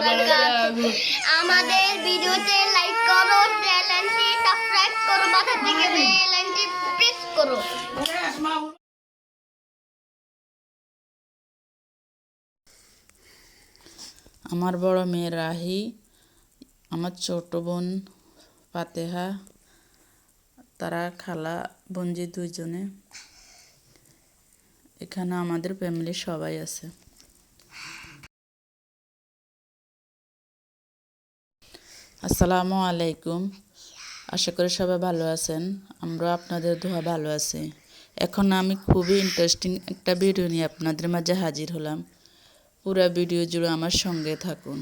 বারাকাতুহু। আমাদের ভিডিওতে লাইক করো, চ্যানেলটি সাবস্ক্রাইব করো, পাশে থেকে বেল আইকনটি প্রেস করো। আমার বড় মেয়ে রাহি, আমার ছোট বোন ফাতেহা, তারা খালা বোনজি দুইজনে। এখানে আমাদের ফ্যামিলির সবাই আছে। আসসালামু আলাইকুম। আশা করি সবাই ভালো আছেন। আমরা আপনাদের দোয়া ভালো আছি। এখন আমি খুবই ইন্টারেস্টিং একটা ভিডিও নিয়ে আপনাদের মাঝে হাজির হলাম। পুরো ভিডিও জুড়ে আমার সঙ্গে থাকুন,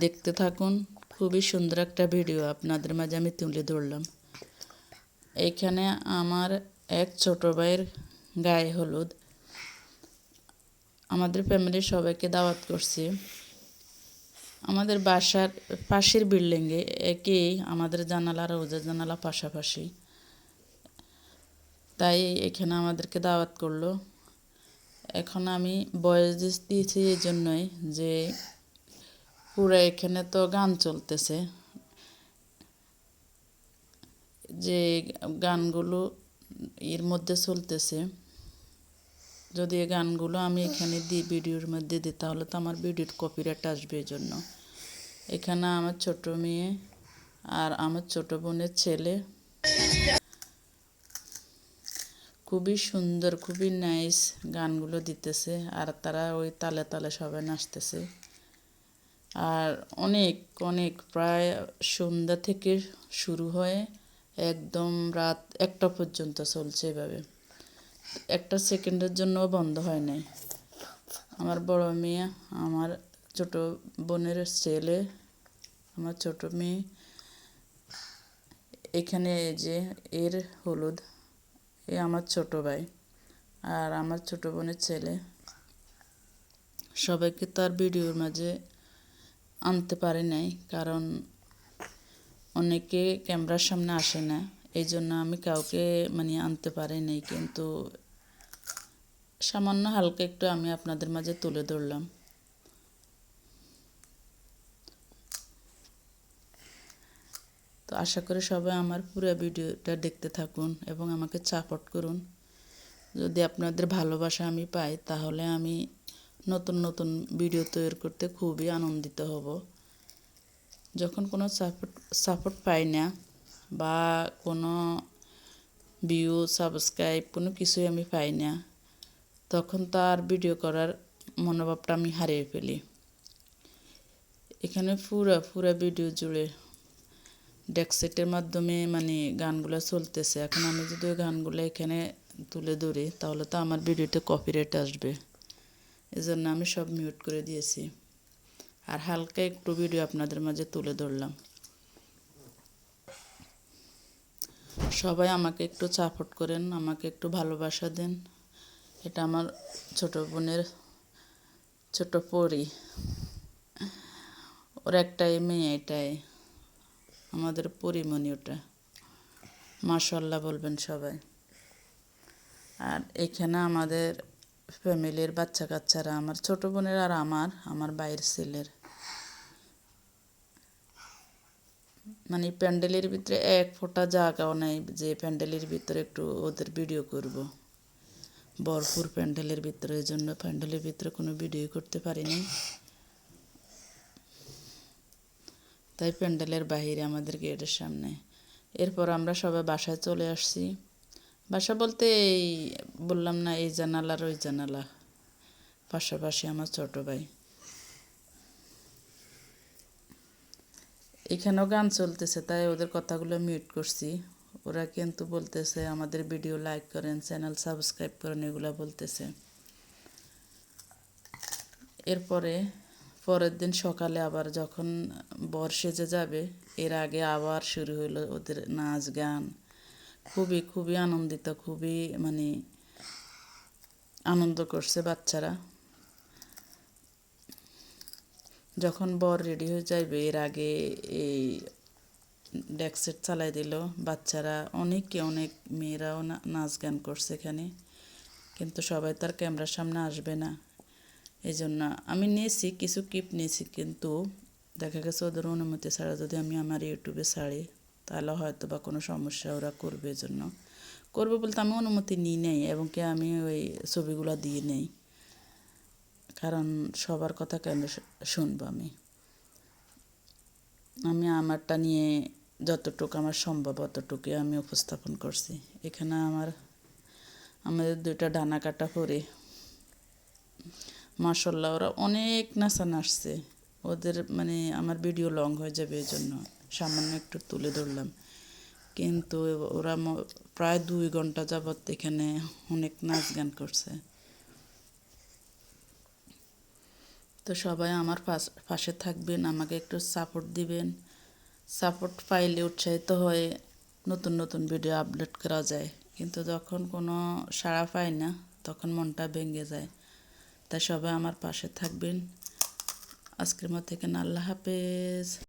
দেখতে থাকুন। খুবই সুন্দর একটা ভিডিও আপনাদের মাঝে আমি তুলে ধরলাম। এইখানে আমার এক ছোট ভাইয়ের গায়ে হলুদ। আমাদের ফ্যামিলির সবাইকে দাওয়াত করছি। আমাদের বাসার পাশের বিল্ডিংয়ে একই, আমাদের জানালা রোজা জানালা পাশাপাশি, তাই এখানে আমাদেরকে দাওয়াত করলো। এখন আমি ভয়েস দিয়েছি এই জন্যই যে পুরো এখানে তো গান চলতেছে, যে গানগুলো এর মধ্যে চলতেছে, যদি এই গানগুলো আমি এখানে দিই ভিডিওর মধ্যে দিই তাহলে তো আমার ভিডিওর কপিরাইট আসবে। এই জন্য এখানে আমার ছোট মেয়ে আর আমার ছোট বোনের ছেলে খুবই সুন্দর, খুবই নাইস গানগুলো দিতেছে, আর তারা ওই তালে তালে সবাই নাচতেছে। আর অনেক অনেক প্রায় সন্ধ্যা থেকে শুরু হয়ে একদম রাত 1টা পর্যন্ত চলছে এভাবে। একটা সেকেন্ডের জন্যও বন্ধ হয় নাই। আমার বড় মেয়ে, আমার ছোট বোনের ছেলে, আমার ছোট মেয়ে, এখানে যে এর হলুদ, এ আমার ছোট ভাই আর আমার ছোট বোনের ছেলে। সবাইকে তার ভিডিওর মাঝে আনতে পারি নাই, কারণ অনেকে ক্যামেরার সামনে আসে না, এই জন্য আমি কাউকে আনতে পারি নাই। কিন্তু সামান্য হালকা একটু আমি আপনাদের মাঝে তুলে ধরলাম। তো আশা করি সবাই আমার পুরো ভিডিওটা দেখতে থাকুন এবং আমাকে সাপোর্ট করুন। যদি আপনাদের ভালোবাসা আমি পাই তাহলে আমি নতুন নতুন ভিডিও তৈরি করতে খুবই আনন্দিত হব। যখন কোনো সাপোর্ট পাই না বা কোনো ভিউ সাবস্ক্রাইব কোনো কিছুই আমি পাই না, তখন তার ভিডিও করার মনোভাবটা আমি হারিয়ে ফেলি। এখানে পুরা ভিডিও জুড়ে ডেস্কসেটের মাধ্যমে গানগুলো চলতেছে। এখন আমি যদি ওই গানগুলো এখানে তুলে ধরি তাহলে তো আমার ভিডিওতে কপিরাইট আসবে। এজন্য আমি সব মিউট করে দিয়েছি, আর হালকা একটু ভিডিও আপনাদের মাঝে তুলে ধরলাম। সবাই আমাকে একটু সাপোর্ট করেন, আমাকে একটু ভালোবাসা দেন। এটা আমার ছোট বোনের ছোট পরি, ওর একটাই মেয়ে, এটাই আমাদের পরিমণি। ওটা মাশাআল্লাহ বলবেন সবাই। আর এখানে আমাদের ফ্যামিলির বাচ্চা কাচ্চারা, আমার ছোট বোনের আর আমার বাইরের ছেলের, প্যান্ডেলের ভিতরে এক ফোঁটা জায়গাও নাই যে প্যান্ডেলের ভিতরে একটু ওদের ভিডিও করব। ভরপুর প্যান্ডেলের ভিতরে, এই জন্য প্যান্ডেলের ভিতরে কোনো ভিডিও করতে পারিনি। তাই প্যান্ডেলের বাহিরে আমাদের গেটের সামনে। এরপর আমরা সবাই বাসায় চলে আসছি। বাসা বলতে এই বললাম না, এই জানালা আর ওই জানালা পাশাপাশি আমার ছোট ভাই। এখানেও গান চলতেছে, তাই ওদের কথাগুলো মিউট করছি। ওরা কিন্তু বলতেছে আমাদের ভিডিও লাইক করেন, চ্যানেল সাবস্ক্রাইব করেন, এগুলো বলতেছে। এরপরে পরের দিন সকালে আবার যখন বর সেজে যাবে, এর আগে আবার শুরু হলো ওদের নাচ গান। খুবই খুবই আনন্দিত, খুবই আনন্দ করছে বাচ্চারা। যখন বর রেডি হয়ে যাবে এর আগে এই ডেস্ক চালাই দিল বাচ্চারা। অনেক মেয়েরাও নাচ গান করছে এখানে, কিন্তু সবাই তার ক্যামেরার সামনে আসবে না। এই জন্য আমি নিয়েছি কিছু ক্লিপ নিয়েছি, কিন্তু দেখা গেছে ওদের অনুমতি ছাড়া যদি আমি আমার ইউটিউবে ছাড়ি তাহলে হয়তো বা কোনো সমস্যা ওরা করবে। এই জন্য করবে বলতে আমি অনুমতি নিই নেই, এবং কি আমি ওই ছবিগুলো দিয়ে নেই, কারণ সবার কথা কেন শুনবো আমি। আমি আমারটা নিয়ে যতটুকু আমার সম্ভব অতটুকুই আমি উপস্থাপন করছি। এখানে আমাদের 2টা ডানা কাটা পরে মাশাআল্লাহ ওরা অনেক নাচা নাচছে। ওদের মানে আমার ভিডিও লং হয়ে যাবে, এই জন্য সামান্য একটু তুলে ধরলাম, কিন্তু ওরা প্রায় 2 ঘন্টা যাবৎ এখানে অনেক নাচ গান করছে। তো সবাই আমার পাশে থাকবেন, আমাকে একটু সাপোর্ট দিবেন। সাপোর্ট পাইলে উৎসাহিত হয়ে নতুন নতুন ভিডিও আপলোড করা যায়, কিন্তু যখন কোনো সাড়া পায় না তখন মনটা ভেঙে যায়। তাই সবাই আমার পাশে থাকবেন। আজকের মতো এখানে আল্লাহ হাফেজ।